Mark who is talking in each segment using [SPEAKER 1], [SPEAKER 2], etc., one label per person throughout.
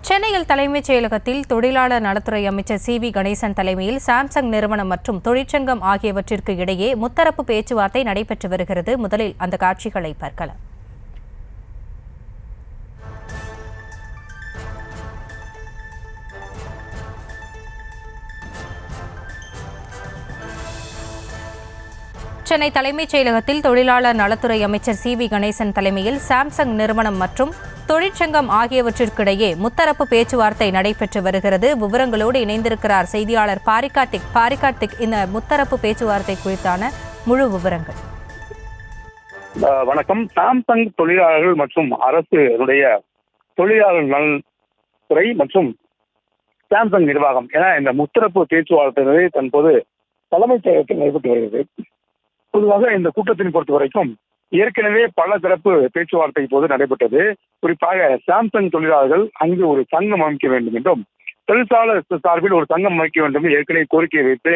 [SPEAKER 1] சென்னையில் தலைமைச் செயலகத்தில் தொழிலாளர் நலத்துறை அமைச்சர் சி.வி. கணேசன் தலைமையில் சாம்சங் நிறுவனம் மற்றும் தொழிற்சங்கம் ஆகியவற்றிற்கு இடையே முத்தரப்பு பேச்சுவார்த்தை நடைபெற்று வருகிறது. முதலில் அந்த காட்சிகளை பார்க்கலாம். சென்னை தலைமைச் செயலகத்தில் தொழிலாளர் நலத்துறை அமைச்சர் சி.வி. கணேசன் தலைமையில் சாம்சங் நிறுவனம் மற்றும் தொழிற்சங்கம் ஆகியவற்றிற்கிடையே முத்தரப்பு பேச்சுவார்த்தை நடைபெற்று வருகிறது. விவரங்களோடு இணைந்திருக்கிறார் செய்தியாளர் பாரிகார்த்திக். இந்த முத்தரப்பு பேச்சுவார்த்தை குறித்தான முழு விவரங்கள்.
[SPEAKER 2] வணக்கம். சாம்சங் தொழிலாளர்கள் மற்றும் அரசுடைய தொழிலாளர் நலத்துறை மற்றும் சாம்சங் நிர்வாகம் என இந்த முத்தரப்பு பேச்சுவார்த்தை தற்போது தலைமைச் செயலகத்தில் நடைபெற்று வருகிறது. பொதுவாக இந்த கூட்டத்தின் பொறுத்த வரைக்கும் ஏற்கனவே பல தரப்பு பேச்சுவார்த்தை போது நடைபெற்றது. குறிப்பாக சாம்சங் தொழிலாளர்கள் அங்கு ஒரு சங்கம் அமைக்க வேண்டும் என்றும் தொழிற்சாளர் சார்பில் ஒரு சங்கம் அமைக்க வேண்டும் ஏற்கனவே கோரிக்கையை வைத்து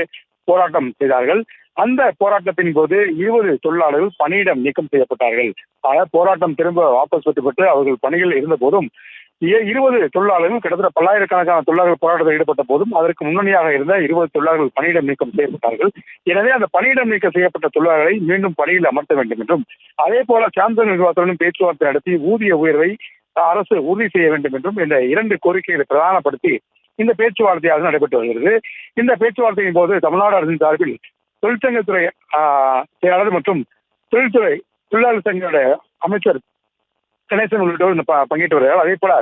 [SPEAKER 2] போராட்டம் செய்தார்கள். அந்த போராட்டத்தின் போது 20 தொழிலாளர்கள் பணியிடம் நீக்கம் செய்யப்பட்டார்கள். ஆக போராட்டம் திரும்ப வாபஸ் பெற்றப்பட்டு அவர்கள் பணியில் இருந்த போதும் 20 தொழிலாளர்கள் கிட்டத்தட்ட பல்லாயிரக்கணக்கான தொழிலாளர்கள் போராட்டத்தில் ஈடுபட்ட போதும் அதற்கு முன்னணியாக இருந்த 20 தொழிலாளர்கள் பணியிடம் நீக்கம் செய்யப்பட்டார்கள். எனவே அந்த பணியிடம் நீக்கம் செய்யப்பட்ட தொழிலாளர்களை மீண்டும் பணியில் அமர்த்த வேண்டும் என்றும் அதே போல சாம்சங் நிர்வாகத்துடன் பேச்சுவார்த்தை நடத்தி ஊதிய உயர்வை அரசு உறுதி செய்ய வேண்டும் என்றும் இந்த 2 கோரிக்கைகளை பிரதானப்படுத்தி இந்த பேச்சுவார்த்தையாக நடைபெற்று வருகிறது. இந்த பேச்சுவார்த்தையின் போது தமிழ்நாடு அரசின் சார்பில் தொழிற்சங்கத்துறை செயலாளர் மற்றும் தொழிலாளர் சங்க அமைச்சர் கணேசன் உள்ளிட்டோர் பங்கேற்று வருகிறார். அதே போல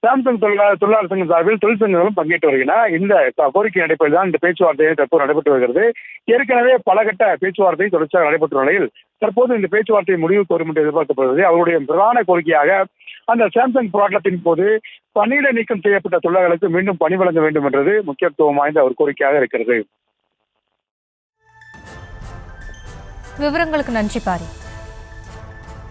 [SPEAKER 2] சாம்சங் தொழிலாளர் சங்கம் சார்பில் தொழிற்சங்கங்களும் பங்கேற்று வருகின்றன. இந்த கோரிக்கை அடிப்படையில் தான் இந்த பேச்சுவார்த்தை தற்போது நடைபெற்று வருகிறது. ஏற்கனவே பல கட்ட பேச்சுவார்த்தை தொடர்ச்சியாக நடைபெற்ற நிலையில் தற்போது இந்த பேச்சுவார்த்தை முடிவுக்கு வரும் என்று எதிர்பார்க்கப்படுகிறது. அவருடைய பிரதான கோரிக்கையாக அந்த சாம்சங் போராட்டத்தின் போது பணியிட நீக்கம் செய்யப்பட்ட தொழிலாளர்களுக்கு மீண்டும் பணி வழங்க வேண்டும் என்றது முக்கியத்துவம் வாய்ந்த ஒரு கோரிக்கையாக இருக்கிறது.
[SPEAKER 1] விவரங்களுக்கு நன்றி பாரி.